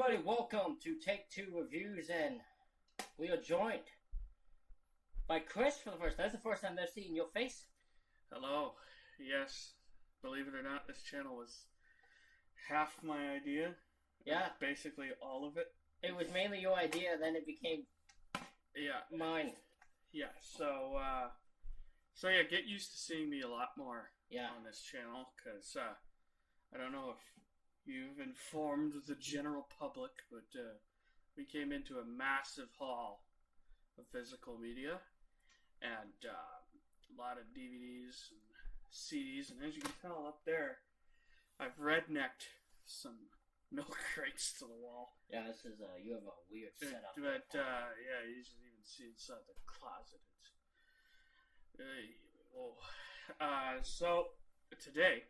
everybody, welcome to Take Two Reviews, and we are joined by Chris for the first time. That's the first time they've seen your face. Hello. Yes, believe it or not, this channel was half my idea. Yeah. Basically all of it. It was mainly your idea, then it became mine. Yeah, so yeah, get used to seeing me a lot more on this channel, because I don't know if you've informed the general public, but we came into a massive haul of physical media, and a lot of DVDs and CDs, and as you can tell up there, I've rednecked some milk crates to the wall. Yeah, this is you have a weird setup. But yeah, you should even see inside the closet. So today,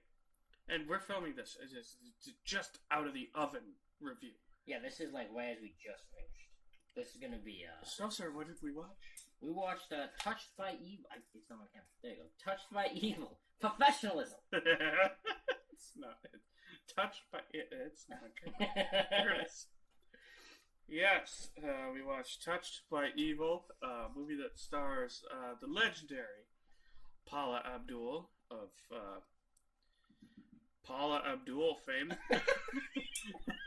and we're filming this it's just out of the oven review. Yeah, this is like right as we just finished. This is gonna be So, sir, what did we watch? We watched Touched by Evil. It's not on camera. There you go. Touched by Evil. Professionalism. It's not. Touched by it. It's not. There it is. Yes, we watched Touched by Evil, a movie that stars the legendary Paula Abdul of Paula Abdul fame.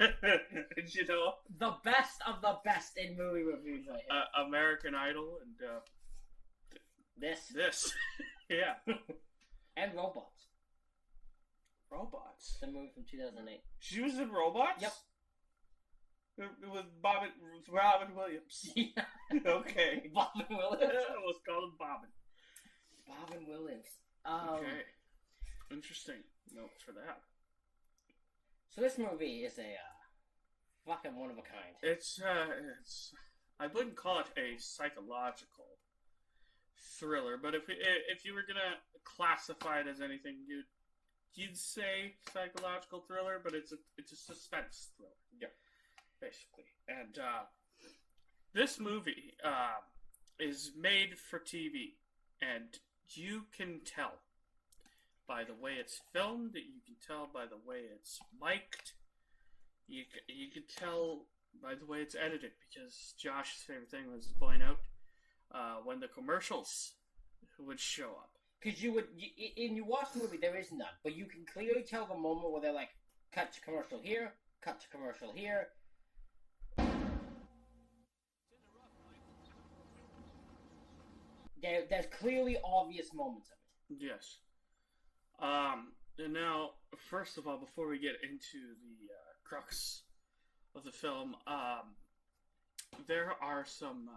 You know, the best of the best in movie reviews right here. American Idol and this, yeah, and Robots. Robots. The movie from 2008. She was in Robots. Yep. It was Robin Williams. Yeah. Okay. Bobbin Williams. Let's call him Bobbin. Bobbin Williams. Okay. Interesting note for that. So this movie is a fucking one of a kind. It's I wouldn't call it a psychological thriller, but if you were gonna classify it as anything, you'd say psychological thriller, but it's a suspense thriller. Yeah. Basically. And this movie is made for TV, and you can tell by the way it's filmed, you can tell by the way it's mic'd, you can tell by the way it's edited, because Josh's favorite thing was to point out when the commercials would show up. Because you watch the movie, there is none, but you can clearly tell the moment where they're like, cut to commercial here, cut to commercial here. There's clearly obvious moments of it. Yes. And now, first of all, before we get into the crux of the film, there are some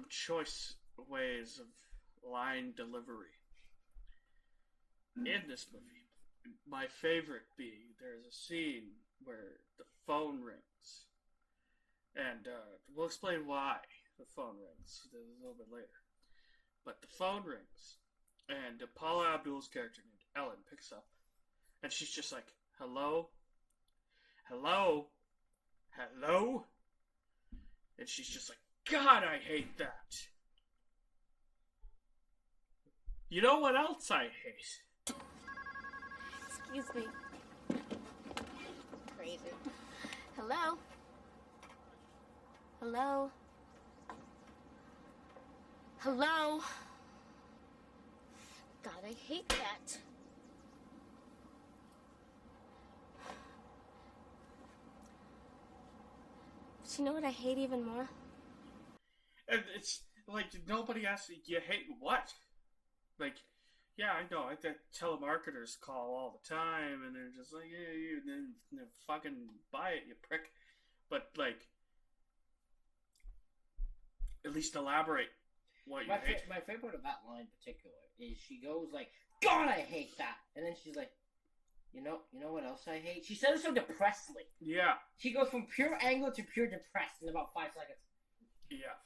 choice ways of line delivery in this movie. My favorite being, there's a scene where the phone rings, and we'll explain why the phone rings a little bit later. But the phone rings, and Paula Abdul's character named Ellen picks up, and she's just like, hello? Hello? Hello? And she's just like, God, I hate that. You know what else I hate? Excuse me. Crazy. Hello? Hello? Hello? God, I hate that. But you know what I hate even more? And it's like, nobody asks, you hate what? Like, yeah, I know, the telemarketers call all the time, and they're just like, yeah, you fucking buy it, you prick. But, like, at least elaborate what you hate. My favorite of that line in particular is she goes like, God, I hate that. And then she's like, you know what else I hate? She says it so depressedly. Yeah. She goes from pure anger to pure depressed in about 5 seconds. Yeah.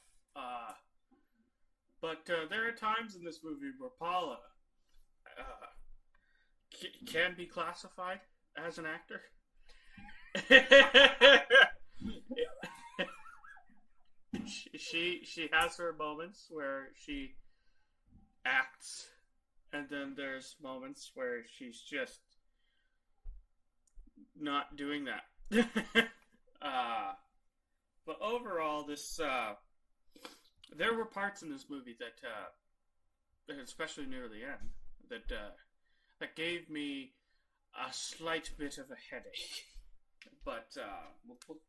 But there are times in this movie where Paula can be classified as an actor. She has her moments where she acts, and then there's moments where she's just not doing that. But overall, this there were parts in this movie that especially near the end, that gave me a slight bit of a headache. But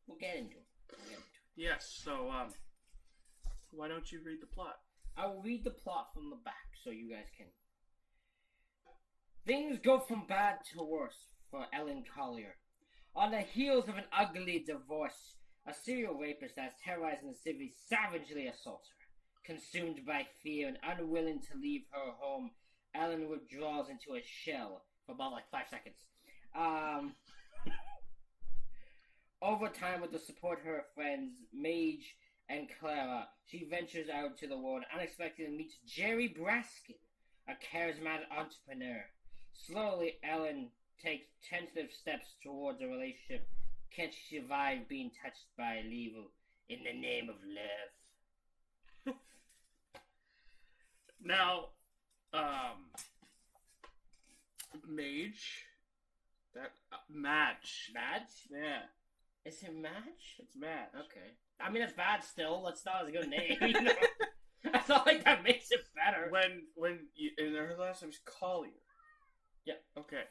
we'll get into it. Yes. So why don't you read the plot? I will read the plot from the back so you guys can. Things go from bad to worse for Ellen Collier. On the heels of an ugly divorce, a serial rapist that has terrorized the city savagely assaults her. Consumed by fear and unwilling to leave her home, Ellen withdraws into a shell for about 5 seconds. Over time, with the support of her friends, Mage and Clara, she ventures out to the world and unexpectedly meets Jerry Braskin, a charismatic entrepreneur. Slowly, Ellen takes tentative steps towards a relationship. Can she survive being touched by evil in the name of love? Now, Mage, that Madge. Madge? Yeah, Is it Madge? it's Madge. Okay. I mean, it's bad still. That's not a good name. You know? I feel like that makes it better. And her last name is Collier. Yeah. Okay.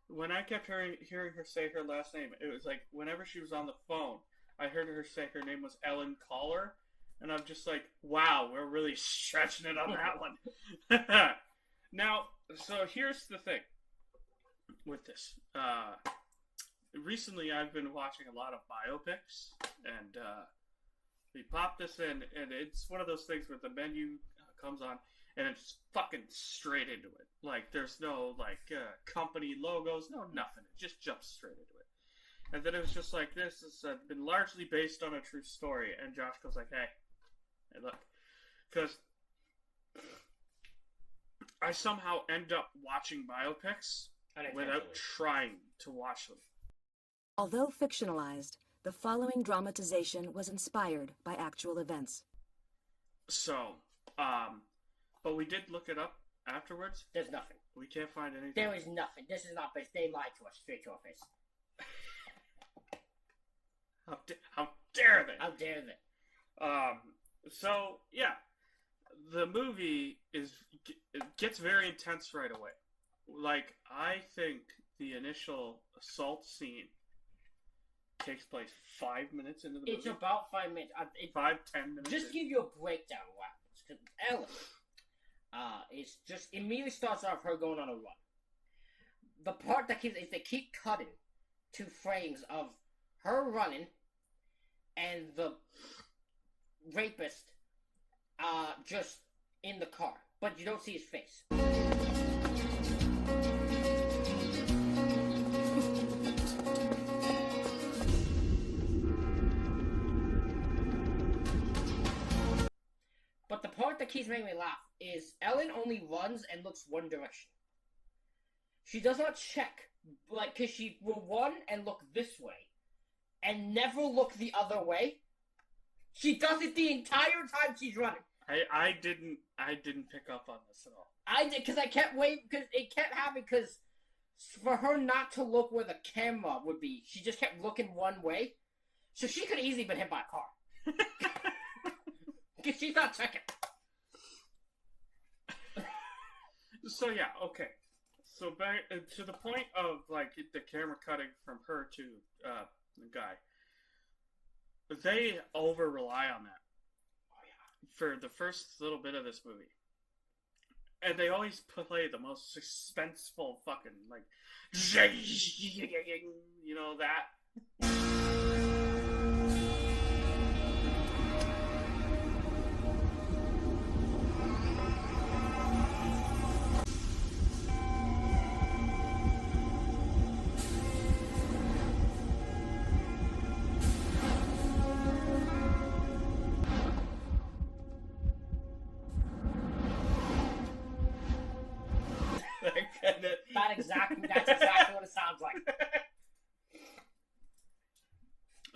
When I kept hearing her say her last name, it was like whenever she was on the phone, I heard her say her name was Ellen Collier, and I'm just like, wow, we're really stretching it on that one. Now, so here's the thing with this. Recently, I've been watching a lot of biopics, and we pop this in, and it's one of those things where the menu comes on, and it's fucking straight into it. Like, there's no, company logos, no nothing. It just jumps straight into it. And then it was just like, this has been largely based on a true story. And Josh goes like, hey look. Because I somehow end up watching biopics without trying to watch them. Although fictionalized, the following dramatization was inspired by actual events. So, but we did look it up afterwards. There's nothing. We can't find anything. There is nothing. This is not based. They lied to us straight to our face. How dare they? How dare they? So yeah, the movie it gets very intense right away. Like, I think the initial assault scene takes place 5 minutes into the movie. It's about 5 minutes. 5-10 minutes. Just give you a breakdown of what happens. Because Ellen, it's just immediately starts off her going on a run. The part that keeps is they keep cutting to frames of her running and the rapist just in the car, but you don't see his face. But the part that keeps making me laugh is Ellen only runs and looks one direction. She does not check, because she will run and look this way and never look the other way. She does it the entire time she's running. I didn't pick up on this at all. I did, because I kept waiting, because it kept happening, because for her not to look where the camera would be, she just kept looking one way. So she could have easily been hit by a car. Because she's not checking. So yeah, okay. So back to the point of, the camera cutting from her to the guy. They over-rely on that. Oh, yeah. For the first little bit of this movie. And they always play the most suspenseful fucking, you know, that. That's exactly what it sounds like.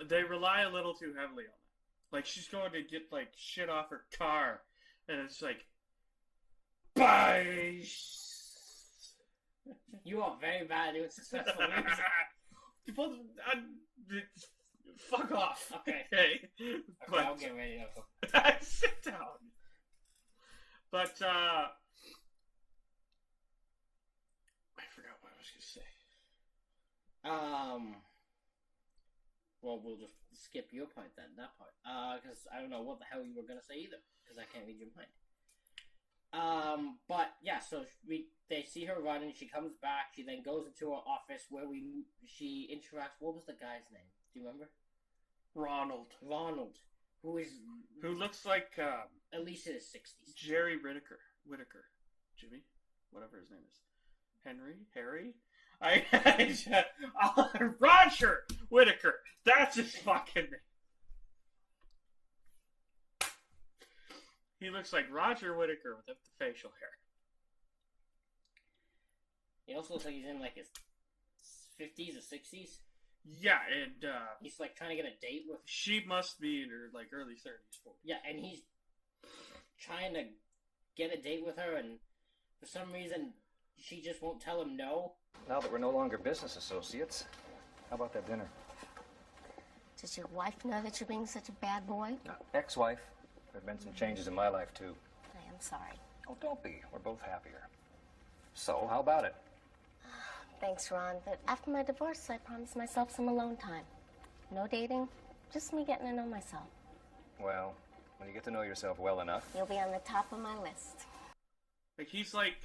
They rely a little too heavily on that. Like, she's going to get, shit off her car, and it's like, bye! You are very bad at doing successful movies. Well, fuck off. Okay. Okay. Okay, I'll get ready, Uncle. Sit down. But, I forgot what I was going to say. Well, we'll just skip your part then, that part. Because I don't know what the hell you were gonna say either, because I can't read your mind. But yeah, so they see her running. She comes back. She then goes into her office where she interacts. What was the guy's name? Do you remember? Ronald, who looks like at least in his 60s. Jerry Whittaker, Jimmy, whatever his name is, Harry. Roger Whittaker. That's his fucking name. He looks like Roger Whittaker without the facial hair. He also looks like he's in like his 50s or 60s. Yeah, and he's like trying to get a date with. She must be in her like early 30s. 40s. Yeah, and he's trying to get a date with her, and for some reason she just won't tell him no. Now that we're no longer business associates, how about that dinner? Does your wife know that you're being such a bad boy? Ex-wife. There have been some changes in my life, too. I am sorry. Oh, don't be. We're both happier. So, how about it? Thanks, Ron, but after my divorce, I promised myself some alone time. No dating, just me getting to know myself. Well, when you get to know yourself well enough... You'll be on the top of my list. Like, he's like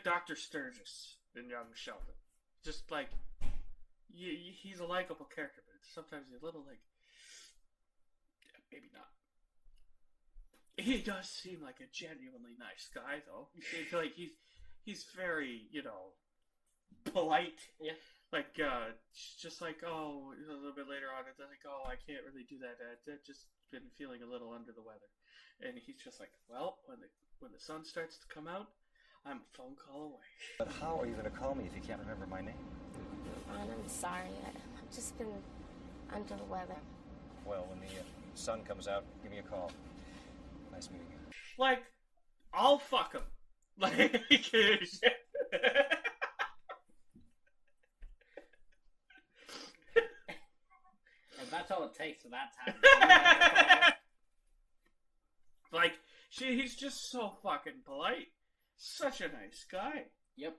Dr. Sturgis in Young Sheldon. Just like, he's a likable character, but sometimes he's a little like, yeah, maybe not. He does seem like a genuinely nice guy, though. He seems like he's very, polite. Yeah. Like, just like, oh, a little bit later on, it's like, oh, I can't really do that. I've just been feeling a little under the weather. And he's just like, well, when the sun starts to come out, I'm a phone call away. But how are you going to call me if you can't remember my name? Ron, I'm sorry. I've just been under the weather. Well, when the sun comes out, give me a call. Nice meeting you. Like, I'll fuck him. Like, and that's all it takes for that time. Like, he's just so fucking polite. Such a nice guy. Yep.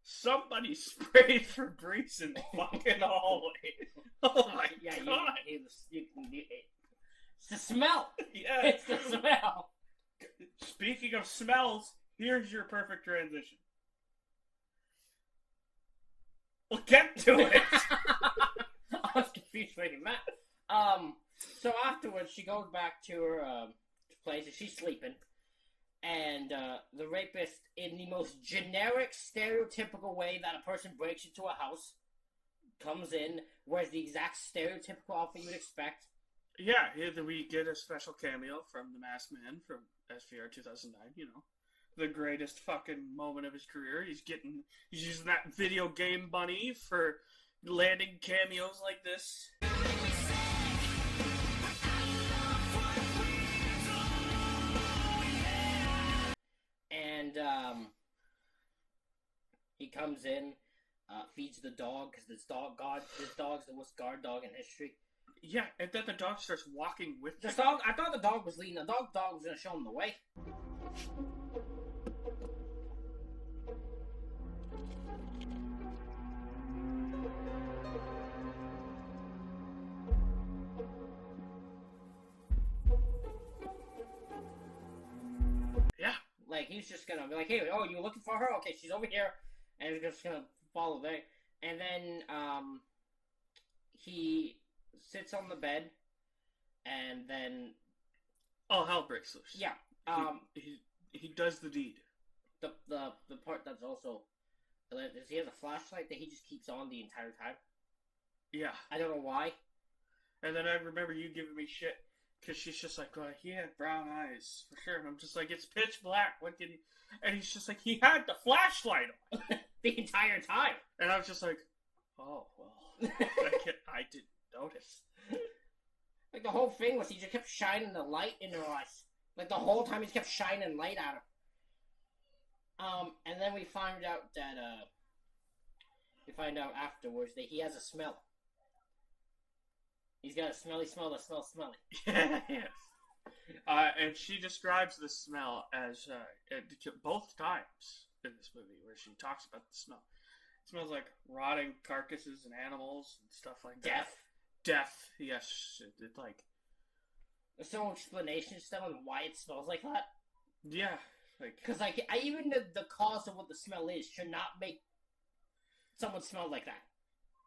Somebody sprayed Febreze in the fucking hallway. Oh my god. It's the smell. Yeah. It's the smell. Speaking of smells, here's your perfect transition. We'll get to it. I was confused where you meant. So afterwards, she goes back to her place, and she's sleeping. And the rapist, in the most generic, stereotypical way that a person breaks into a house, comes in, wears the exact stereotypical outfit you would expect. Yeah, we get a special cameo from The Masked Man from SVR 2009, the greatest fucking moment of his career. He's using that video game bunny for landing cameos like this. And he comes in, feeds the dog, because this dog's the most guard dog in history. Yeah, and then the dog starts walking with I thought the dog was leading. The dog was going to show him the way. Yeah. Like, he's just going to be like, hey, oh, you looking for her? Okay, she's over here. And he's just going to follow there. And then he sits on the bed. And then... Oh, hell breaks loose. Yeah. He does the deed. The part that's also... is he has a flashlight that he just keeps on the entire time. Yeah. I don't know why. And then I remember you giving me shit. Because she's just like, well, he had brown eyes, for sure. And I'm just like, it's pitch black. What did he... And he's just like, he had the flashlight on. The entire time. And I was just like, oh, well. I didn't notice. Like, the whole thing was he just kept shining the light in her eyes. Like, the whole time he just kept shining light at her. And then we find out that, You find out afterwards that he has a smell. He's got a smelly smell that smells smelly. Yes. And she describes the smell as both times in this movie where she talks about the smell. It smells like rotting carcasses and animals and stuff like that. Death. Yes. It's like. There's no explanation to on why it smells like that. Yeah. Because even the cause of what the smell is should not make someone smell like that.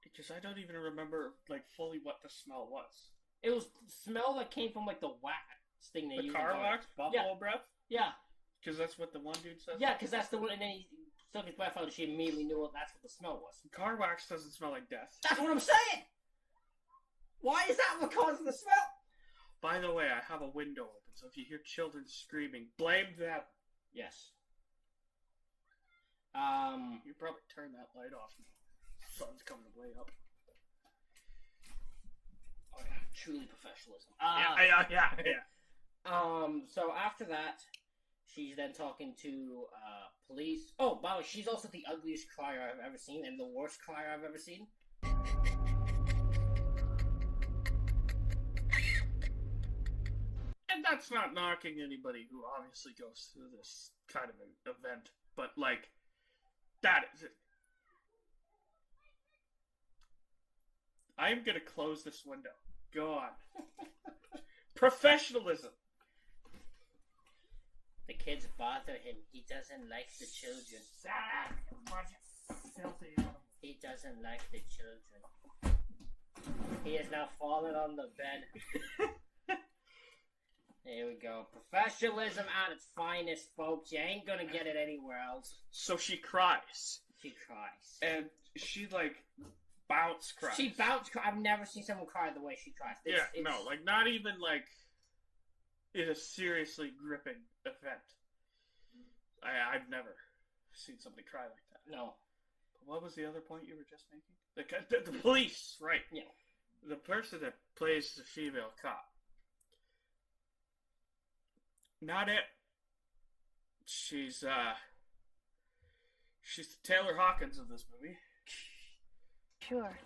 Because I don't even remember fully what the smell was. It was smell that came from the wax thing they used. The car wax, buffalo breath. Yeah. Because that's what the one dude says. Yeah, because that's the one, and then he took his breath out, and she immediately knew that's what the smell was. Car wax doesn't smell like death. That's what I'm saying. Why is that what causes the smell? By the way, I have a window open, so if you hear children screaming, blame them. Yes. You probably turn that light off now. Sun's coming way up. Oh yeah, truly professionalism. Yeah. So after that, she's then talking to police. Oh, by the way, she's also the ugliest crier I've ever seen, and the worst crier I've ever seen. And that's not knocking anybody who obviously goes through this kind of an event, but that is it. I'm gonna close this window. Go on. Professionalism. The kids bother him. He doesn't like the children. Filthy. He doesn't like the children. He has now fallen on the bed. There we go. Professionalism at its finest, folks. You ain't gonna get it anywhere else. So she cries. She cries. And she bounce cries. She bounce cries. I've never seen someone cry the way she cries. Not even in a seriously gripping event. I've never seen somebody cry like that. No. But what was the other point you were just making? The police, right? Yeah. The person that plays the female cop. Not it. She's the Taylor Hawkins of this movie. Sure.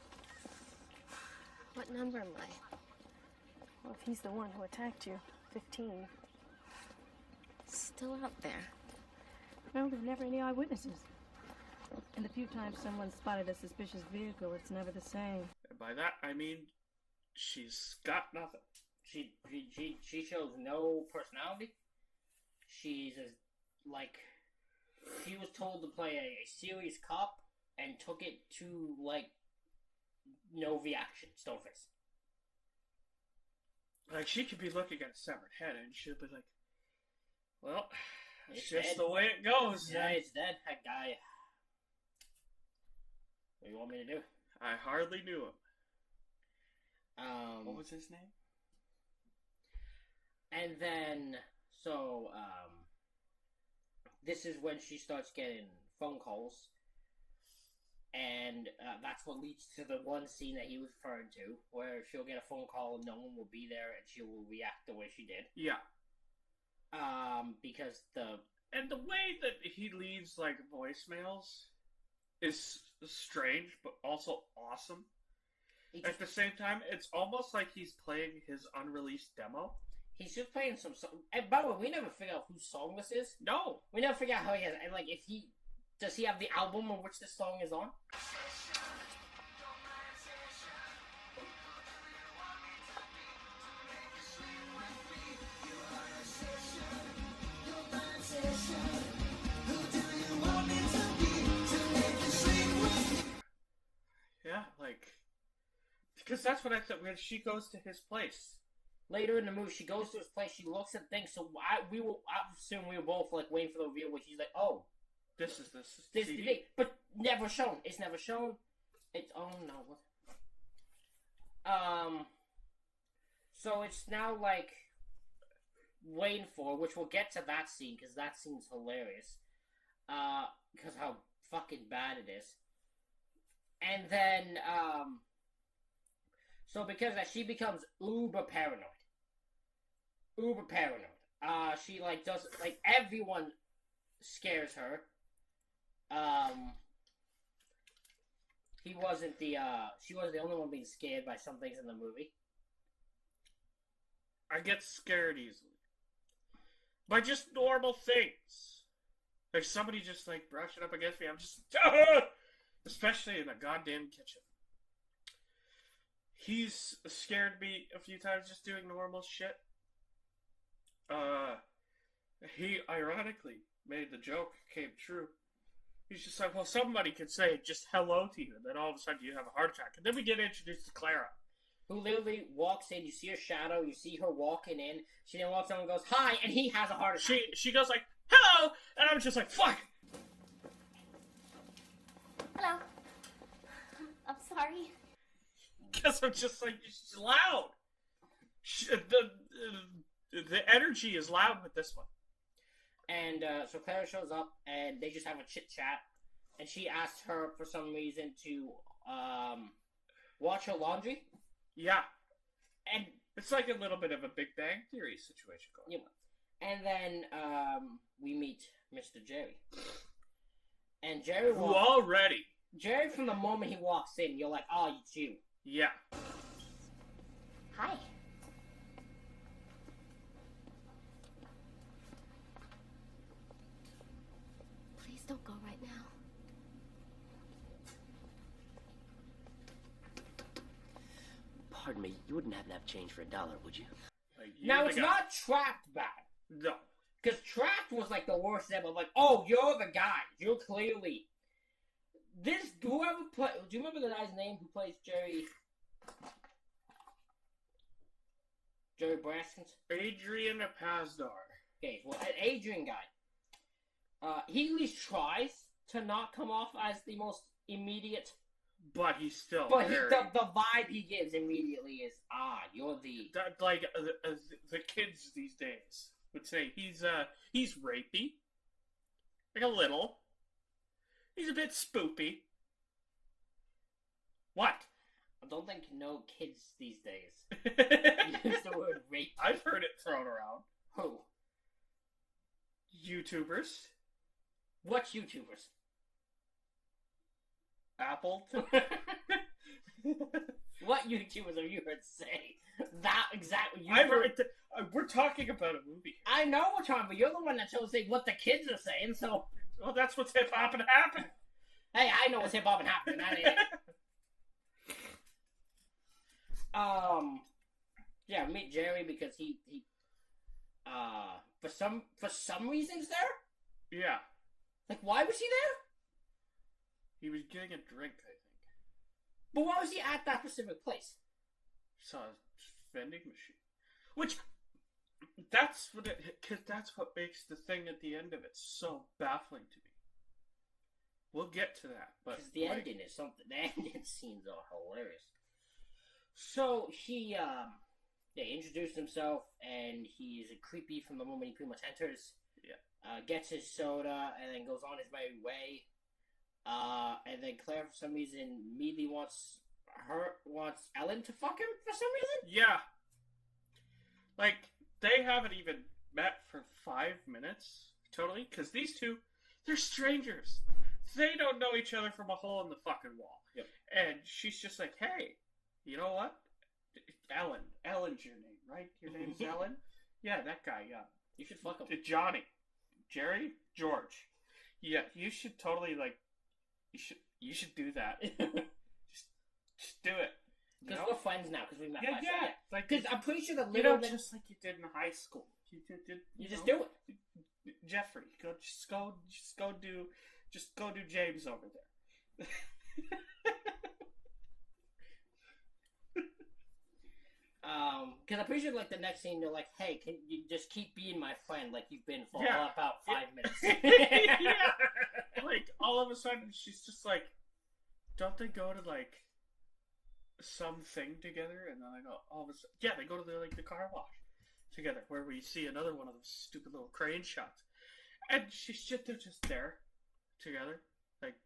What number am I? Well, if he's the one who attacked you, 15. Still out there. Well, there are never any eyewitnesses. And the few times someone spotted a suspicious vehicle, it's never the same. And by that, I mean she's got nothing. She shows no personality. She's she was told to play a serious cop and took it to no reaction, stoneface. She could be looking at a severed head and she'll be like, well, it's just dead. the way it goes. Yeah, it's dead. That guy. What do you want me to do? I hardly knew him. What What was his name? And then, this is when she starts getting phone calls. And that's what leads to the one scene that he was referring to, where she'll get a phone call and no one will be there and she will react the way she did. Yeah. Because And the way that he leaves, voicemails is strange, but also awesome. At the same time, it's almost like he's playing his unreleased demo. He's just playing some song. And by the way, we never figure out whose song this is. No. We never figure out how he has. And does he have the album on which this song is on? Yeah, because that's what I thought when she goes to his place. Later in the movie, she goes to his place, she looks at things, so I assume we were both waiting for the reveal where she's like, oh, this is this CD. is it. But never shown. It's never shown. It's, oh no, what? So it's now waiting for, which we'll get to that scene, because that scene's hilarious. Because how fucking bad it is. And then, so because she becomes uber paranoid. Uber paranoid. She does everyone scares her. He wasn't the, she was the only one being scared by some things in the movie. I get scared easily. By just normal things. Like somebody just like brushing up against me, I'm just, especially in a goddamn kitchen. He's scared me a few times just doing normal shit. He ironically made the joke came true. He's just like, well, somebody could say just hello to you, and then all of a sudden you have a heart attack. And then we get introduced to Clara. Who literally walks in, you see her shadow, you see her walking in, she then walks in and goes, hi, and he has a heart attack. She goes like, hello! And I'm just like, fuck! Hello. I'm sorry. Because I'm just like, it's loud. The energy is loud with this one. And so Clara shows up, and they just have a chit-chat, and she asks her, for some reason, to watch her laundry. Yeah. And it's like a little bit of a Big Bang Theory situation going on. Yeah. And then we meet Mr. Jerry. And Jerry Jerry, from the moment he walks in, you're like, oh, it's you. Yeah. Hi. Please don't go right now. Pardon me, you wouldn't happen to have change for $1, would you? Now, it's not Trapped bad. No. Because Trapped was like the worst ever. Like, oh, you're the guy. You're clearly... This, whoever play... Do you remember the guy's name who plays Jerry... Jerry Braskins? Adrian Pazdar. Okay, well, an Adrian guy. He at least tries to not come off as the most immediate... But he's still But very... the vibe he gives immediately is, you're the... Like, the kids these days would say he's rapey. Like a little. He's a bit spoopy. What? I don't think no kids these days use the word rape. I've heard it thrown around. Who? YouTubers. What YouTubers? Apple. What YouTubers have you heard say that exactly? We're talking about a movie. I know we're talking, but you're the one that chose to say what the kids are saying, so... Well, that's what's hip-hop and happening. Hey, I know what's hip-hop and happening. That ain't it. Yeah, meet Jerry because he for some reason he's there? Yeah. Like, why was he there? He was getting a drink, I think. But why was he at that specific place? He saw a vending machine. Which, that's what makes the thing at the end of it so baffling to me. We'll get to that, but... Because the ending is something... The ending scenes are hilarious. So, he introduced himself, and he's creepy from the moment he pretty much enters. Yeah. Gets his soda, and then goes on his merry way. And then Claire, for some reason, immediately wants Ellen to fuck him for some reason? Yeah. Like, they haven't even met for 5 minutes, totally, because these two, they're strangers. They don't know each other from a hole in the fucking wall. Yep. And she's just like, hey, you know what? Ellen's your name, right? Your name's Ellen? Yeah, that guy, yeah. You should fuck him. Johnny. Jerry? George. Yeah, you should totally, like, you should do that. just do it. Because we're friends now, because we met last year. Yeah. Like, because I'm pretty sure the you little know, just like you did in high school. You just do it. Jeffrey, go do James over there. Because I'm pretty sure, like, the next scene, they're like, hey, can you just keep being my friend like you've been for about 5 minutes? Yeah. Like, all of a sudden, she's just like, don't they go to, like, something together? And then I go, all of a sudden, yeah, they go to the car wash together, where we see another one of those stupid little crane shots. And they're just there together. Like,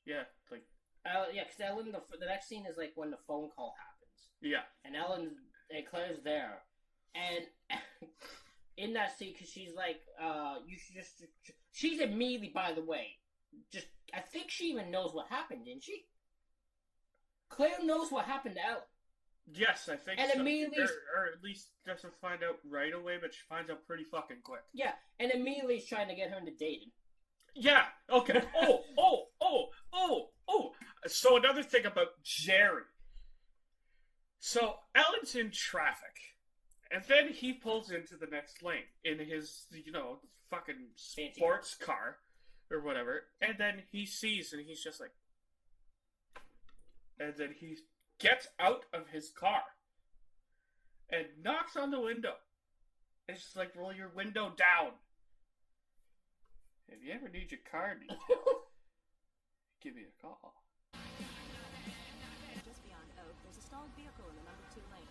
yeah, like... yeah, because Ellen, the next scene is, like, when the phone call happens. Yeah. And Claire's there. And in that scene, because she's like, you should just... She's immediately, by the way, I think she even knows what happened, didn't she? Claire knows what happened to Ellen. Yes, I think And so. immediately... Or at least doesn't find out right away, but she finds out pretty fucking quick. Yeah, and immediately he's trying to get her into dating. Yeah, okay. So another thing about Jerry. So Ellen's in traffic. And then he pulls into the next lane in his, fucking sports car or whatever. And then he sees and he's just like... And then he gets out of his car and knocks on the window. It's just like, roll your window down. If you ever need your car detailed, give me a call. Just beyond Oak, there's a stalled vehicle in the number 2 lane.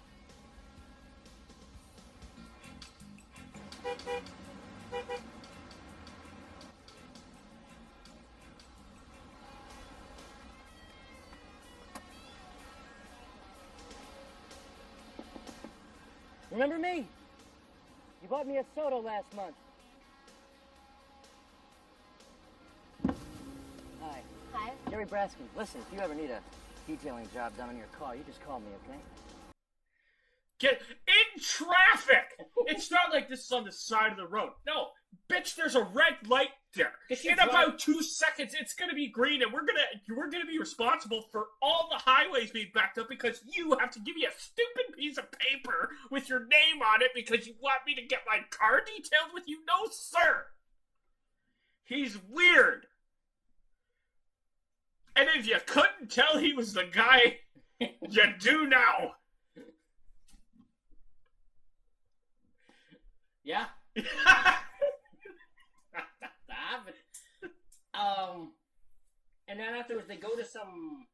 Remember me? You bought me a soda last month. Hi. Hi. Jerry Braskin. Listen, if you ever need a detailing job done on your car, you just call me, okay? Get in traffic! It's not like this is on the side of the road. No, bitch, there's a red light there. In about 2 seconds, it's gonna be green, and we're gonna be responsible for all the highways being backed up because you have to give me a stupid piece of paper with your name on it because you want me to get my car detailed with you. No, sir. He's weird. And if you couldn't tell he was the guy, you do now. Yeah. And then afterwards they go to some...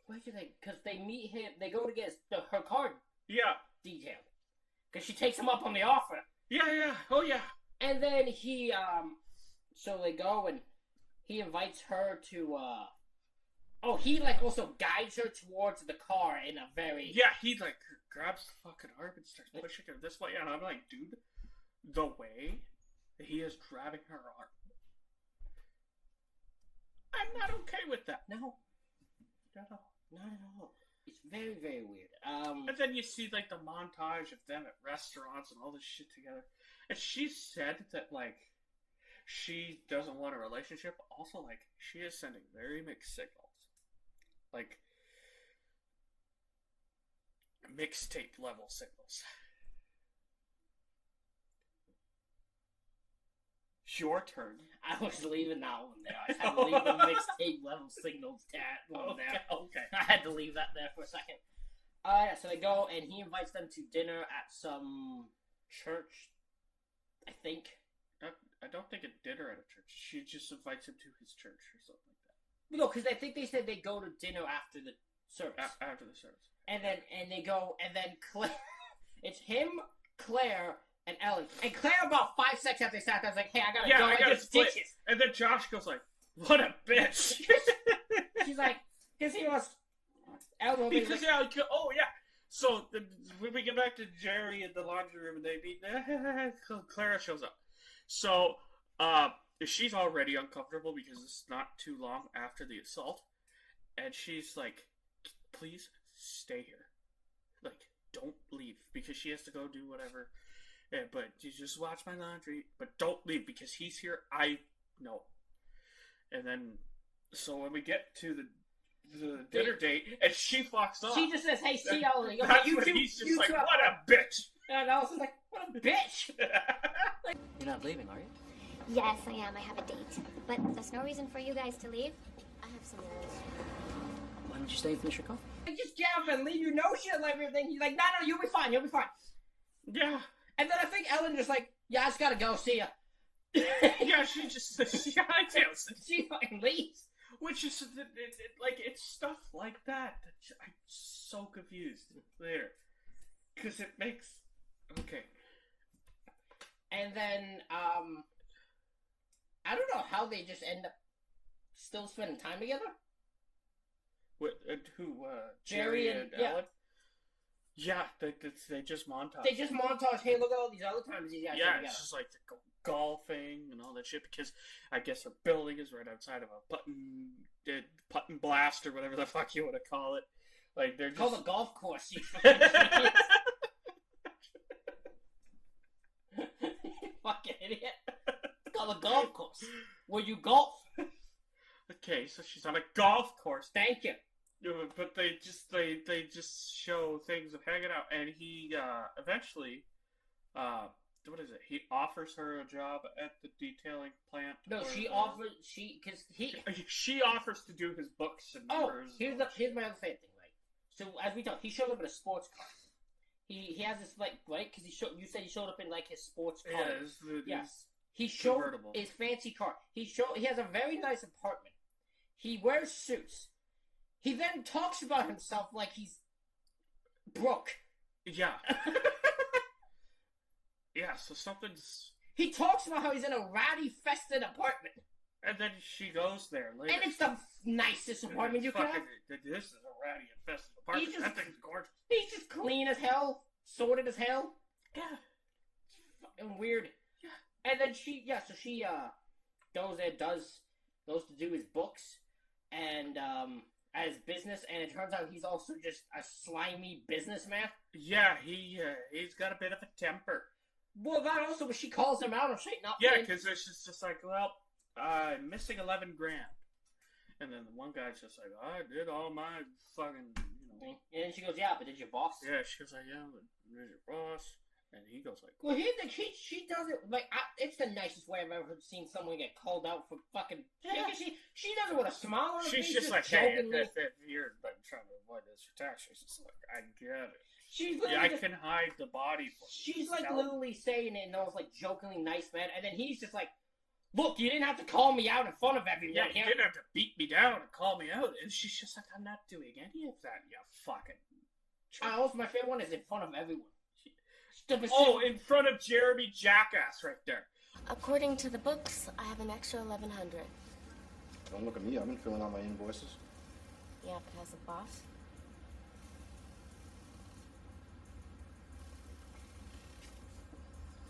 Where do they... Because they meet him... They go to get her car detailed. Because she takes him up on the offer. Yeah. Oh, yeah. And then he... So they go and he invites her to... he, also guides her towards the car in a very... Yeah, he, grabs the fucking arm and starts pushing her this way. And I'm like, dude, the way that he is grabbing her arm, I'm not okay with that. No. Not at all. It's very, very weird. And then you see, the montage of them at restaurants and all this shit together. And she said that, she doesn't want a relationship. Also, she is sending very mixed signals. Mixtape level signals. Your turn. I was leaving that one there. I had to leave the mixtape level signals one there. Okay. I had to leave that there for a second. So they go and he invites them to dinner at some church, I think. I don't think a dinner at a church. She just invites him to his church or something like that. No, because I think they said they go to dinner after the service. After the service. And they go, and then Claire, it's him, Claire, and Ellen. And Claire, about 5 seconds after they sat down, was like, hey, I gotta go. I gotta split. Stitches. And then Josh goes like, what a bitch. She's like, because he was... Ellen because, So, when we get back to Jerry in the laundry room and they meet, Clara shows up. So, she's already uncomfortable because it's not too long after the assault. And she's like, please stay here. Don't leave. Because she has to go do whatever. Yeah, but you just watch my laundry. But don't leave because he's here. I know. And then, so when we get to the dinner date, and she fucks off. She just says, hey, see y'all. That's when he's just like, what a bitch. And I was like, what a bitch. You're not leaving, are you? Yes, I am. I have a date. But there's no reason for you guys to leave. I have some rules. Why don't you stay and finish your coffee? Just get up and leave. You know shit and everything. He's like, no, you'll be fine. You'll be fine. Yeah. And then I think Ellen just like, yeah, I just gotta go. See ya. Yeah, she just, she fucking leaves. Which is, it's stuff like that I'm so confused there. Because it makes, okay. And then, I don't know how they just end up still spending time together. What, who, Jerry and Ellen? Yeah, they just montage. They just montage, hey, look at all these other times these guys yeah, together. It's just like the golfing and all that shit, because I guess their building is right outside of a button blast or whatever the fuck you want to call it. Like, they're It's called just... a golf course, you fucking idiot. Fucking idiot. It's called a golf course. Where you golf. Okay, so she's on a golf course. Thank you. But they just show things of hanging out, and he eventually, what is it? He offers her a job at the detailing plant. No, she offers to do his books and hers. Here's my other favorite thing, right? So as we talk, he showed up in a sports car. He has this right because you said he showed up in his sports car. Yes. He showed his fancy car. He has a very nice apartment. He wears suits. He then talks about himself like he's broke. Yeah. Yeah, so something's... He talks about how he's in a ratty-fested apartment. And then she goes there later. And it's the nicest apartment you can have. This is a ratty-infested apartment. That thing's gorgeous. He's just clean as hell. Sorted as hell. Yeah. It's fucking weird. Yeah. And then she goes there, goes to do his books, and, as business, and it turns out he's also just a slimy businessman. Yeah, he's got a bit of a temper. Well, that also, but she calls him out and straight up. Yeah, because it's just like, well, I'm missing $11,000, and then the one guy's just like, I did all my fucking, And then she goes, yeah, but did your boss? Yeah, she goes like, yeah, but did your boss? And he goes like, well, here's the she does it it's the nicest way I've ever seen someone get called out for fucking. Yeah. She does it with a smile on her face. She's just like, hey, if you're trying to avoid this for tax, she's just like, I get it. I can hide the body. She's like literally saying it in those jokingly nice man, and then he's just like, look, you didn't have to call me out in front of everyone. Yeah, you didn't have to beat me down and call me out. And she's just like, I'm not doing any of that, you fucking. Also, my favorite one is in front of everyone. In front of Jeremy Jackass right there. According to the books, I have an extra 1,100. Don't look at me. I've been filling out my invoices. Yeah, but as a boss?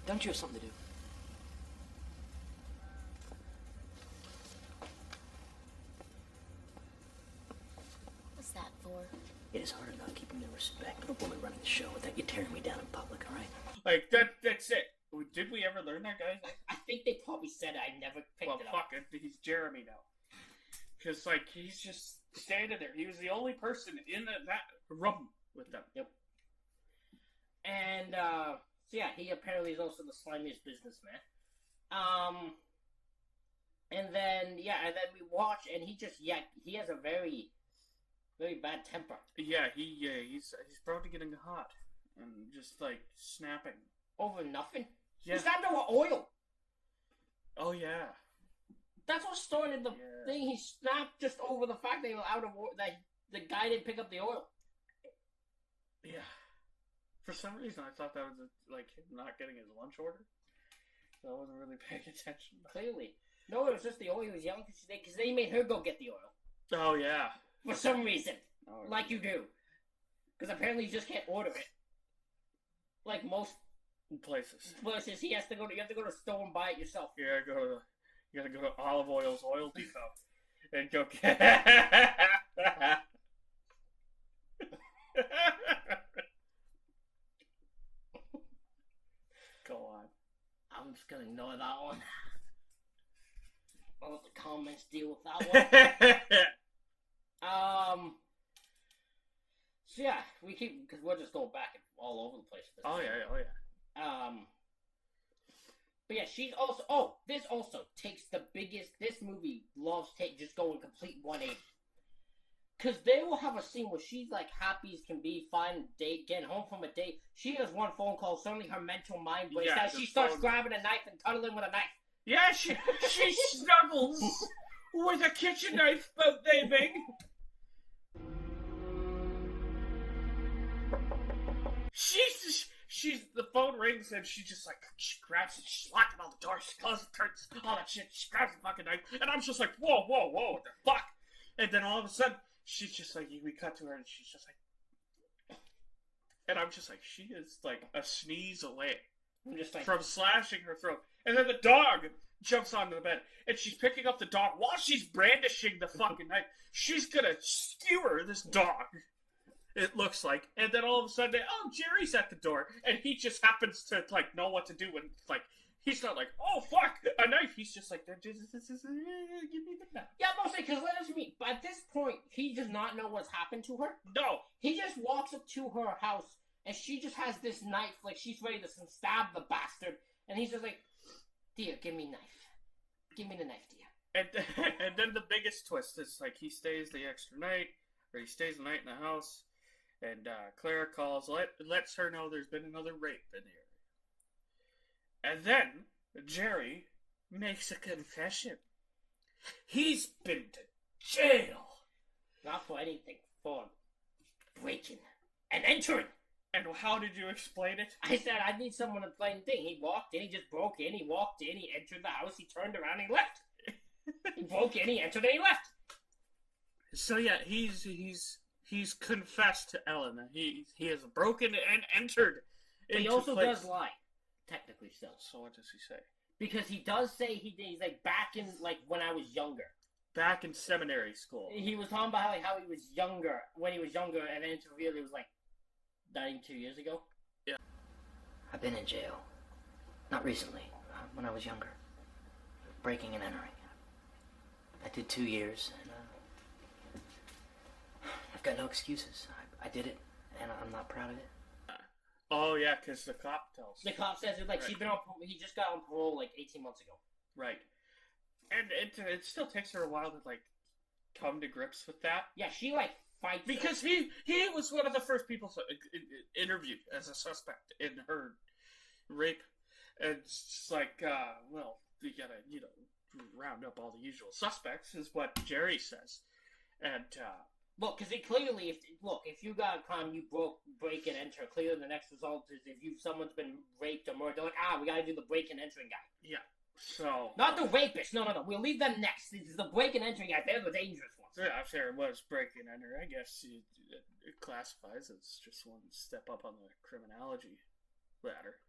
Don't you have something to do? What's that for? It is hard enough keeping the respect of a woman running the show without you tearing me down in public, all right? Like, that's it. Did we ever learn that, guys? I think they probably said I never picked it up. Well, fuck it. He's Jeremy now. Because, he's just standing there. He was the only person in that room with them. Yep. And, he apparently is also the slimiest businessman. And then we watch, and he has a very, very bad temper. Yeah, he's prone to getting hot. And just, snapping. Over nothing? Yeah. He's got no oil! Oh, yeah. That's what started the thing. He snapped just over the fact they were out of oil, that the guy didn't pick up the oil. Yeah. For some reason, I thought that was, him not getting his lunch order. So I wasn't really paying attention. Clearly. No, it was just the oil. He was yelling because they made her go get the oil. Oh, yeah. For some reason. Like you do. Because apparently you just can't order it. Like most places, you have to go to the store and buy it yourself. You gotta go to Olive Oil's Oil Depot and go get. Go on. I'm just gonna ignore that one. I'll let the comments deal with that one. So yeah, we keep because we're just going back all over the place. Oh yeah. But yeah, she's also. Oh, this also takes the biggest. This movie loves just going complete 180. Because they will have a scene where she's happy as can be, fine date, getting home from a date. She has one phone call, suddenly her mental mind breaks out. She starts grabbing a knife and cuddling with a knife. Yeah, she snuggles with a kitchen knife about day big. The phone rings and she grabs it, she's locking on the door, she closes the curtains, all that shit, she grabs the fucking knife, and I'm just like, whoa, what the fuck? And then all of a sudden, she's just we cut to her and she's just and I'm just she is a sneeze away. I'm just from slashing her throat. And then the dog jumps onto the bed, and she's picking up the dog while she's brandishing the fucking knife. She's gonna skewer this dog. it looks like, and then all of a sudden, oh, Jerry's at the door, and he just happens to, like, know what to do, and, like, he's not like, oh, fuck, a knife, he's just like, give me the knife. Yeah, mostly because let us meet. But at this point, he does not know what's happened to her. No. He just walks up to her house, and she just has this knife, like, she's ready to stab the bastard, and he's just like, dear, give me knife. Give me the knife, dear. And then the biggest twist is, like, he stays the extra night, or he stays the night in the house, and Clara calls, lets her know there's been another rape in the area. And then Jerry makes a confession. He's been to jail. Not for anything, for breaking and entering. And how did you explain it? I said, I need someone to play the thing. He walked in, he just broke in, he walked in, he entered the house, he turned around, and he left. He broke in, he entered, and he left. So yeah, he's confessed to Ellen that he has broken and entered. But he also does lie, technically still. So what does he say? Because he does say he's like back in like when I was younger. Back in seminary school. He was talking about how he was younger when he was younger, and then it's revealed it was like 92 years ago. Yeah. I've been in jail. Not recently. When I was younger. Breaking and entering. I did 2 years, and I've got no excuses. I did it, and I'm not proud of it. Oh yeah, because the cop tells. The cop says it like right. She's been on. He just got on parole like 18 months ago. Right, and it still takes her a while to like come to grips with that. Yeah, she like fights because he was one of the first people interviewed as a suspect in her rape, and it's like, well, you gotta round up all the usual suspects, is what Jerry says, and. Look, because clearly, if you got a crime, you break and enter. Clearly, the next result is if someone's been raped or murdered, like, we gotta do the break and entering guy. Yeah. So. Not the rapist. No. We'll leave them next. This is the break and entering guy. They're the dangerous ones. Yeah, if there was break and enter, I guess it classifies as just one step up on the criminology ladder.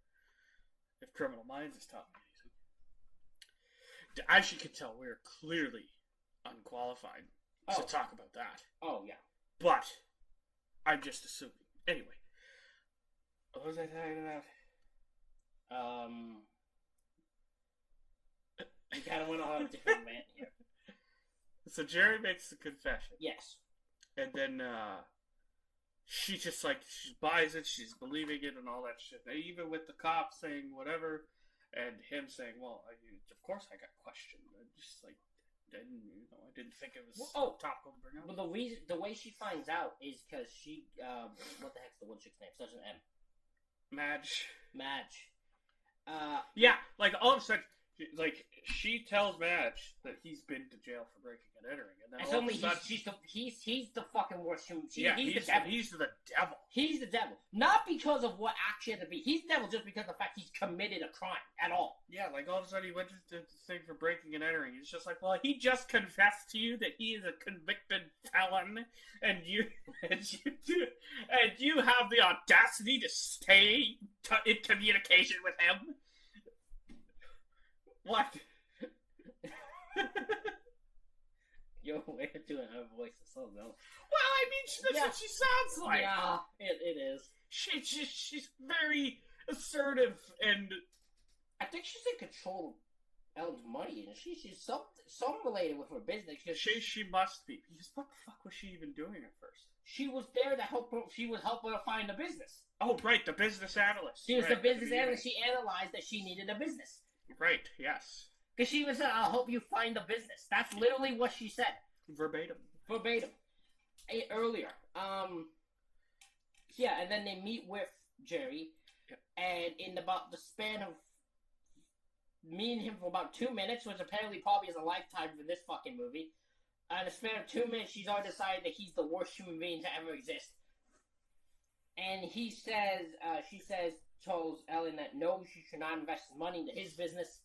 If Criminal Minds is taught me anything. As you can tell, we're clearly unqualified. To talk about that. Oh, yeah. But, I'm just assuming. Anyway. What was I talking about? You kind of went on a different rant here. So Jerry makes the confession. Yes. And then, she just, like, she buys it, she's believing it and all that shit. Even with the cop saying whatever, and him saying, well, of course I got questioned. I'm just like, I didn't think it was topical to bring up. Well, the way she finds out is because she, what the heck's the one chick's name? Such an M. Madge. Yeah, like all of a sudden, like she tells Madge that he's been to jail for breaking and entering, and then all of a sudden, he's the fucking worst human. He's the devil. He's the devil. He's the devil. Not because of what actually had to be. He's the devil just because of the fact he's committed a crime at all. Yeah, like all of a sudden he went to the thing for breaking and entering. He's just like, well, he just confessed to you that he is a convicted felon, and you have the audacity to stay in communication with him. What? Your way of doing her voice is so low. Well, I mean, that's what she sounds like. Yeah, it is. She's very assertive, and I think she's in control of Ellen's money, and she's some related with her business. She must be. Because what the fuck was she even doing at first? She was there to help her. She was helping her find a business. Oh, right, the business analyst. She was the business analyst. She analyzed that she needed a business. Right. Yes. Because she was, I'll help you find a business. That's literally what she said. Verbatim. Earlier. Yeah, and then they meet with Jerry. Yep. And in about the span of me and him for about 2 minutes, which apparently probably is a lifetime for this fucking movie. In the span of 2 minutes, she's already decided that he's the worst human being to ever exist. And he says, tells Ellen that no, she should not invest his money into his business.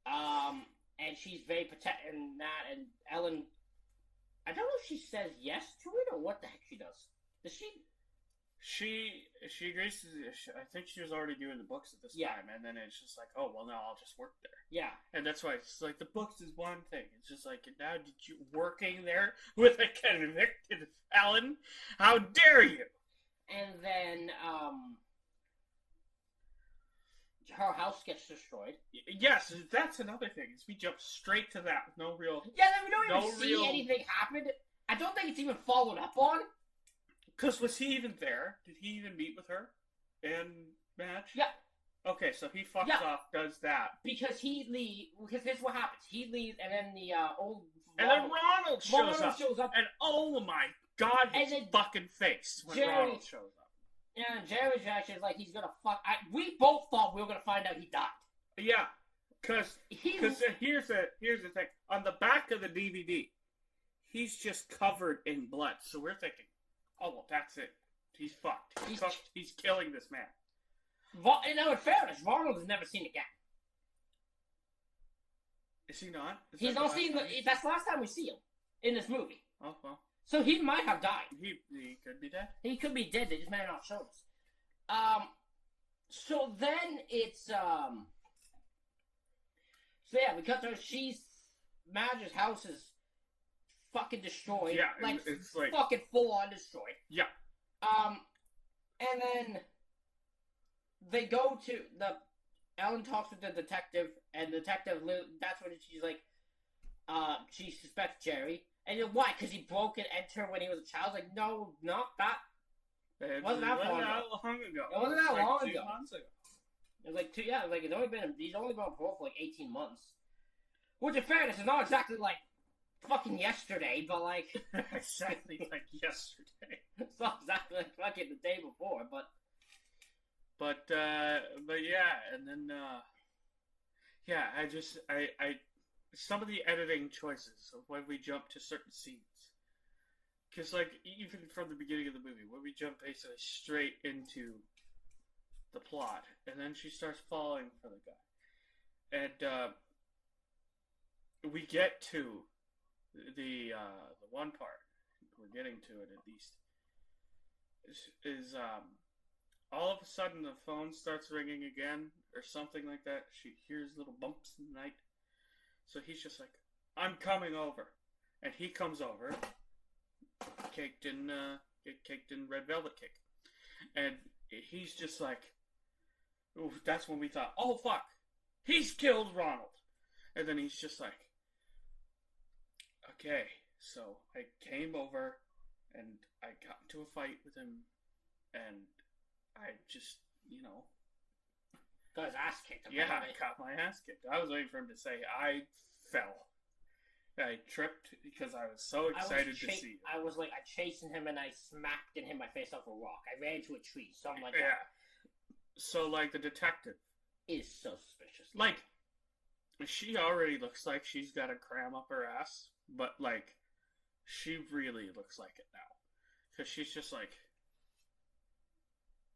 And she's very protecting that, and Ellen, I don't know if she says yes to it or what the heck she does. Does she? She agrees to. I think she was already doing the books at this time, and then it's just like, oh well, no, I'll just work there. Yeah, and that's why it's like the books is one thing. It's just like, now did you working there with a convicted felon? How dare you? And then her house gets destroyed. Yes, that's another thing. Is we jump straight to that with no real. Yeah, then we don't even see anything happen. I don't think it's even followed up on. Because was he even there? Did he even meet with her and match? Yeah. Okay, so he fucks off, does that. Because he leaves. Because here's what happens. He leaves, and then the old. And then Ronald shows up. And oh my god, his fucking face when Ronald shows up. Yeah, Jerry's reaction is like he's gonna fuck. We both thought we were gonna find out he died. Yeah, because here's the thing. On the back of the DVD, he's just covered in blood. So we're thinking, oh well, that's it. He's fucked. He's killing this man. In fairness, Ronald is never seen again. Is he not? He's not seen. That's the last time we see him in this movie. Oh well. So he might have died. He could be dead. He could be dead. They just may not show us. So then it's So yeah, because Madge's house is fucking destroyed. Yeah, it's like fucking full on destroyed. Yeah. And then they go to Ellen talks with the detective, and the detective, that's when she's like, she suspects Jerry. And you're why? Because he broke and entered when he was a child. Like, no, not that. It wasn't that long ago. It wasn't that long ago. 2 months ago. It was like he's only been on parole for like 18 months. Which, in fairness, is not exactly like fucking yesterday, but like exactly like yesterday. It's not exactly like fucking the day before, but yeah, and then yeah, I some of the editing choices of when we jump to certain scenes, because like even from the beginning of the movie, when we jump basically straight into the plot, and then she starts falling for the guy, and we get to the one part we're getting to it at least is all of a sudden the phone starts ringing again or something like that. She hears little bumps in the night. So he's just like, I'm coming over. And he comes over, caked in red velvet cake. And he's just like, ooh, that's when we thought, oh fuck, he's killed Ronald. And then he's just like, okay, so I came over and I got into a fight with him and I just, got his ass kicked. Yeah, I got my ass kicked. I was waiting for him to say I fell. I tripped because I was so excited to see him. I was like, I chasing him and I smacked and hit my face off a rock. I ran into a tree, something like that. Yeah. So, like, the detective is so suspicious. Like, she already looks like she's got a cram up her ass, but, like, she really looks like it now. Because she's just like,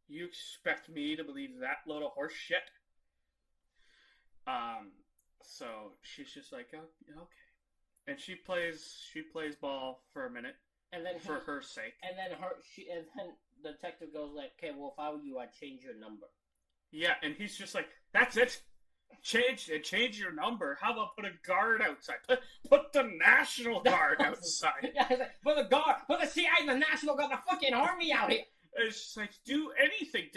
you expect me to believe that load of horse shit? So she's just like, oh, okay. And she plays ball for a minute, and then for her sake. And then the detective goes like, okay, well, if I were you, I'd change your number. Yeah, and he's just like, that's it. Change your number. How about put a guard outside? Put the National Guard outside. Yeah, he's like, put the CIA and the National Guard, the fucking army out here. It's just like, do anything.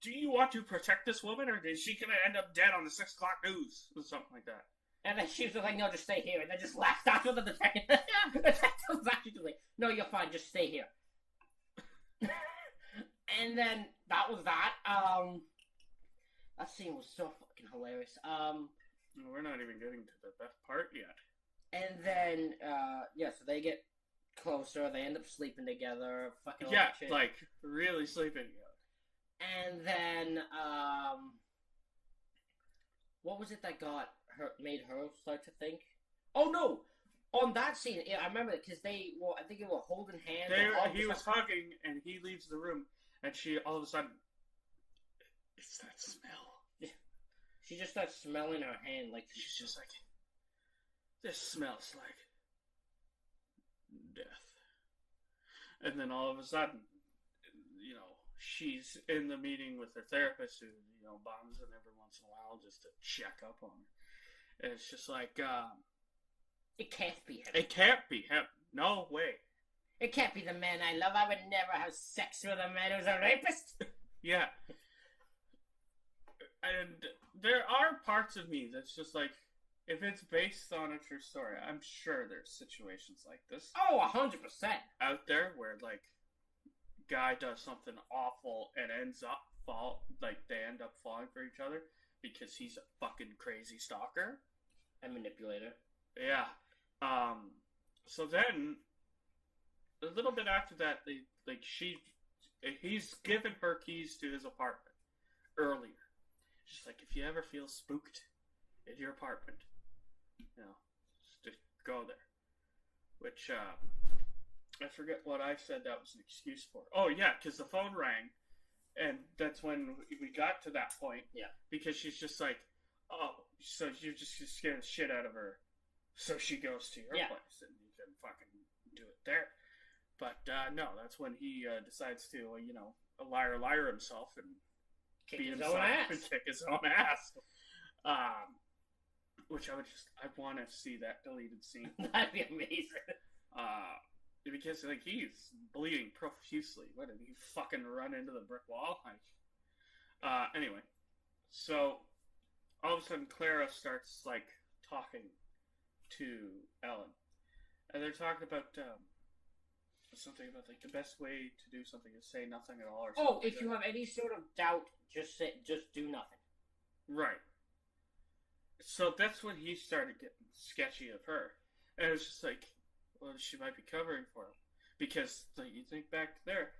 Do you want to protect this woman, or is she gonna end up dead on the 6 o'clock news or something like that? And then she was like, no, just stay here. And then just laughed. That's what the detective was actually just like, no, you're fine, just stay here. And then that was that. That scene was so fucking hilarious. We're not even getting to the best part yet. And then, so they get closer. They end up sleeping together. Fucking like really sleeping together. And then, what was it that made her start to think? Oh no! On that scene, I remember it because I think they were holding hands. He was hugging, and he leaves the room, and she all of a sudden, it's that smell. She just starts smelling her hand, like she's just like, this smells like death. And then all of a sudden, she's in the meeting with her therapist who, bombs in every once in a while just to check up on her. And it's just like, it can't be him. It can't be him. No way. It can't be the man I love. I would never have sex with a man who's a rapist. Yeah. And there are parts of me that's just like, if it's based on a true story, I'm sure there's situations like this. Oh, 100%. Out there where, like, guy does something awful and they end up falling for each other because he's a fucking crazy stalker. And manipulator. Yeah. So then, a little bit after that, he's given her keys to his apartment earlier. She's like, if you ever feel spooked in your apartment, just go there. Which, I forget what I said that was an excuse for. Oh, yeah, because the phone rang, and that's when we got to that point. Yeah. Because she's just like, oh, so you're just scaring the shit out of her, so she goes to your place, and you can fucking do it there. But, no, that's when he decides to, liar himself and kick his own ass. And kick his own ass. Which I want to see that deleted scene. That'd be amazing. Because, like, he's bleeding profusely. What, did he fucking run into the brick wall? Anyway. So, all of a sudden, Clara starts, like, talking to Ellen. And they're talking about, something about, like, the best way to do something is say nothing at all. Or something if you have any sort of doubt, just do nothing. Right. So that's when he started getting sketchy of her. And it's just like, well, she might be covering for him. Because, like, you think back there,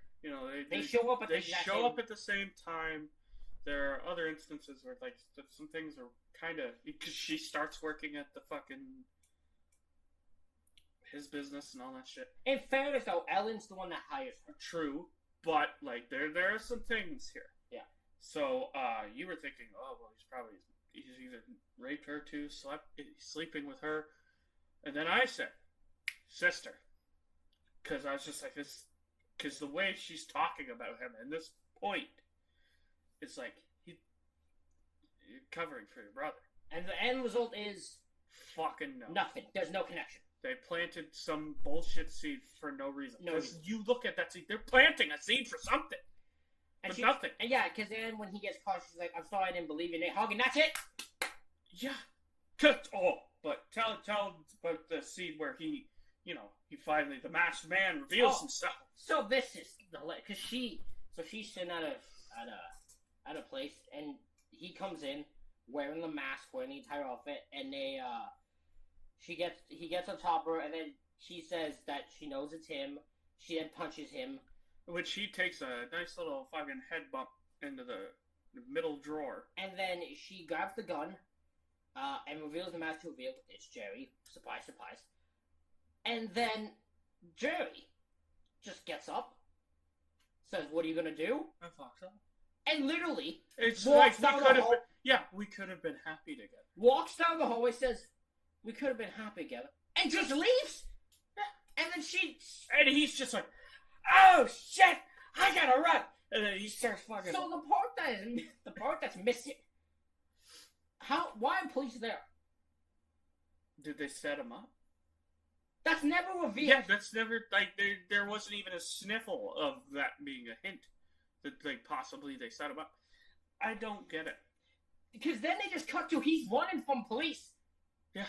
they show up at the same time. There are other instances where, like, some things are kind of... Because she starts working at the fucking... his business and all that shit. In fairness, though, Ellen's the one that hires her. True. But, like, there are some things here. Yeah. So, you were thinking, oh, well, he's either raped her too, sleeping with her. And then I said, sister. Because I was just like, this... Because the way she's talking about him at this point, it's like, you're covering for your brother. And the end result is... Fucking no. Nothing. There's no connection. They planted some bullshit seed for no reason. Because you look at that seed, they're planting a seed for something. And for nothing. And yeah, because then when he gets caught, she's like, I'm sorry I didn't believe you. And they hug, and that's it. Yeah. But tell about the seed where he finally, the masked man reveals himself. So this is because she's sitting at a place, and he comes in wearing the mask, wearing the entire outfit, and he gets on top of her, and then she says that she knows it's him. She then punches him, which he takes a nice little fucking head bump into the middle drawer, and then she grabs the gun. And reveals the mask to reveal it's Jerry. Surprise, surprise. And then Jerry just gets up, says, "What are you gonna do?" I thought so. And literally, it's walks like down the hall. We could have been happy together. Walks down the hallway, says, "We could have been happy together," and just leaves. Yeah. And then and he's just like, "Oh shit, I gotta run!" And then he starts fucking. So the part that's missing. Why are police there? Did they set him up? That's never revealed. Yeah, that's never, like, there wasn't even a sniffle of that being a hint that, like, possibly they set him up. I don't get it. Because then they just cut to he's running from police. Yeah.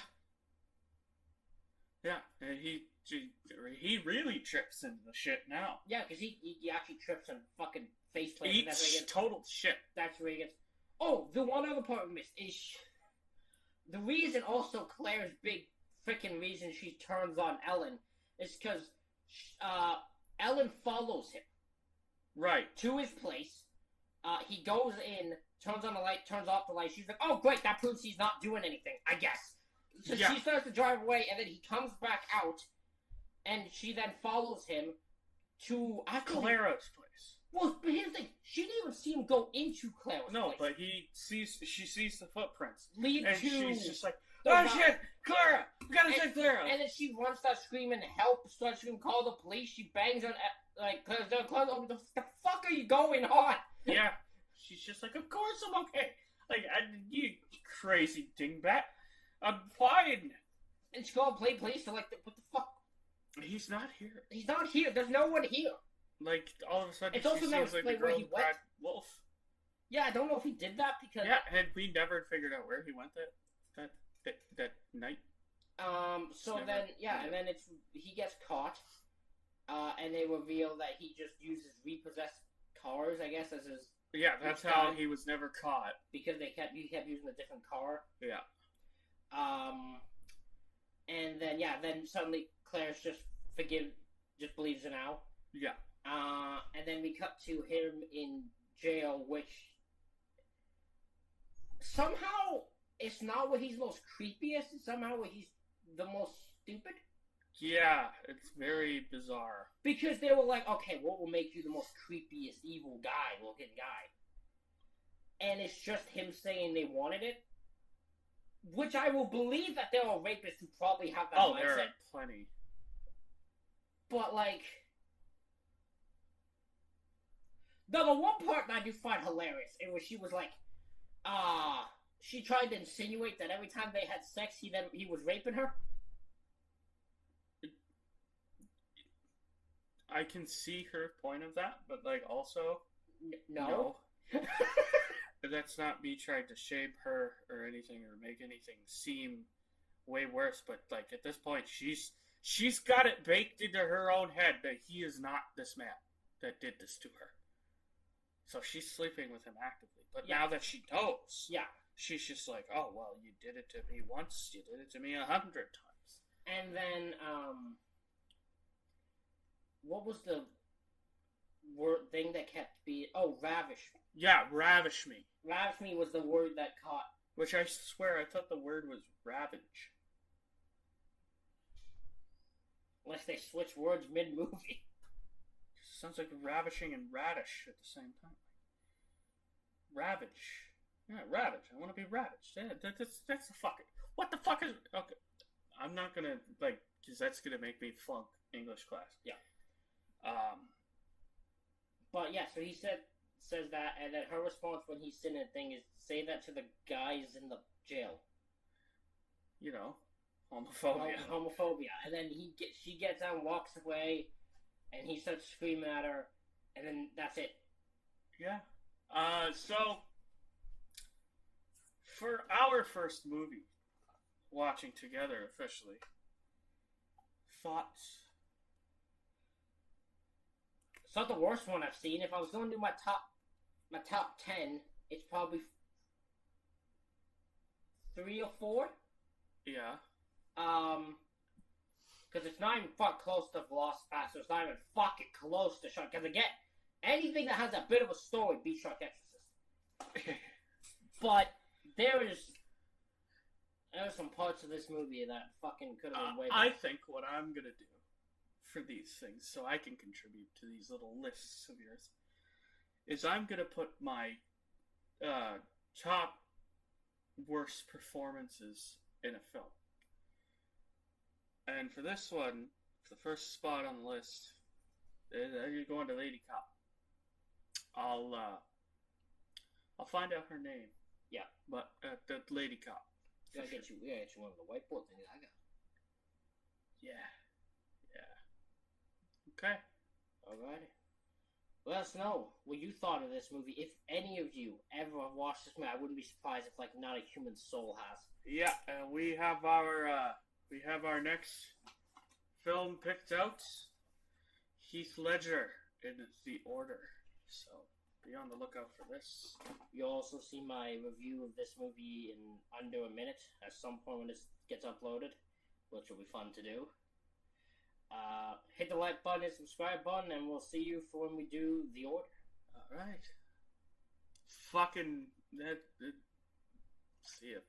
Yeah, and he really trips into the shit now. Yeah, because he actually trips and fucking face plants. Eats total shit. That's where he gets... Oh, the one other part we missed is the reason also Claire's big freaking reason she turns on Ellen is because Ellen follows him. Right. To his place. He goes in, turns on the light, turns off the light. She's like, oh, great, that proves he's not doing anything, I guess. So she starts to drive away, and then he comes back out, and she then follows him to... Clara's place. Well, but here's the thing. She didn't even see him go into Clara's place. No, but she sees the footprints. She's just like, oh shit, Clara! We gotta save Clara! And then she runs, starts screaming, help, starts screaming, call the police. She bangs on like, Claire's what the fuck are you going on? Yeah. She's just like, of course I'm okay. Like, you crazy dingbat. I'm fine. And she called police to, like, what the fuck? He's not here. He's not here. There's no one here. Like, all of a sudden, It's also she never seems like the explained girl where he who cried wolf. Yeah, I don't know if he did that because... Yeah, and we never figured out where he went that night. So then, and then he gets caught, and they reveal that he just uses repossessed cars, I guess, as his... Yeah, that's how he was never caught. Because he kept using a different car. Yeah. And then, then suddenly Claire's just believes it now. Yeah. And then we cut to him in jail, which somehow it's not where he's most creepiest, it's somehow where he's the most stupid. Yeah, it's very bizarre. Because they were like, okay, what will make you the most creepiest evil guy, looking guy? And it's just him saying they wanted it. Which I will believe that there are rapists who probably have that mindset. There are plenty. But, like... No, the one part that I do find hilarious, it was she was like, she tried to insinuate that every time they had sex, he was raping her. I can see her point of that, but, like, also... No. That's not me trying to shame her or anything or make anything seem way worse, but, like, at this point, she's got it baked into her own head that he is not this man that did this to her. So she's sleeping with him actively. But now that she knows, she's just like, oh, well, you did it to me once, you did it to me 100 times. And then, what was the word thing that kept being... Oh, ravish. Yeah, ravish me. Ravish me was the word that caught... Which I swear, I thought the word was ravage. Unless they switch words mid-movie. Sounds like ravishing and radish at the same time. Ravage. Yeah, ravage. I want to be ravaged. Yeah, that's the fucking... What the fuck is... Okay. I'm not gonna, like... Because that's gonna make me flunk English class. Yeah. But yeah, so he says that, and then her response when he's sitting in the thing is say that to the guys in the jail. You know, homophobia. Homophobia. And then she gets out and walks away, and he starts screaming at her, and then that's it. Yeah. So for our first movie watching together officially, thoughts? It's not the worst one I've seen. If I was going to do my top 10, it's probably 3 or 4. Yeah. Because it's not even close to Velocipaster. It's not even fucking close to Shark. Because again, anything that has a bit of a story beats Shark Exorcist. But there are some parts of this movie that fucking could have been way better. I think what I'm gonna do for these things, so I can contribute to these little lists of yours, is I'm gonna put my top worst performances in a film. And for this one, for the first spot on the list, you're going to Lady Cop. I'll find out her name. Yeah. But the Lady Cop. We gotta get you one of the whiteboard things I got. Yeah. Okay. Alright. Let us know what you thought of this movie. If any of you ever watched this movie, I wouldn't be surprised if like not a human soul has. Yeah, and we have our next film picked out. Heath Ledger in The Order. So be on the lookout for this. You'll also see my review of this movie in under a minute at some point when this gets uploaded, which will be fun to do. Hit the like button and subscribe button, and we'll see you for when we do The Order. Alright. Fucking... See ya.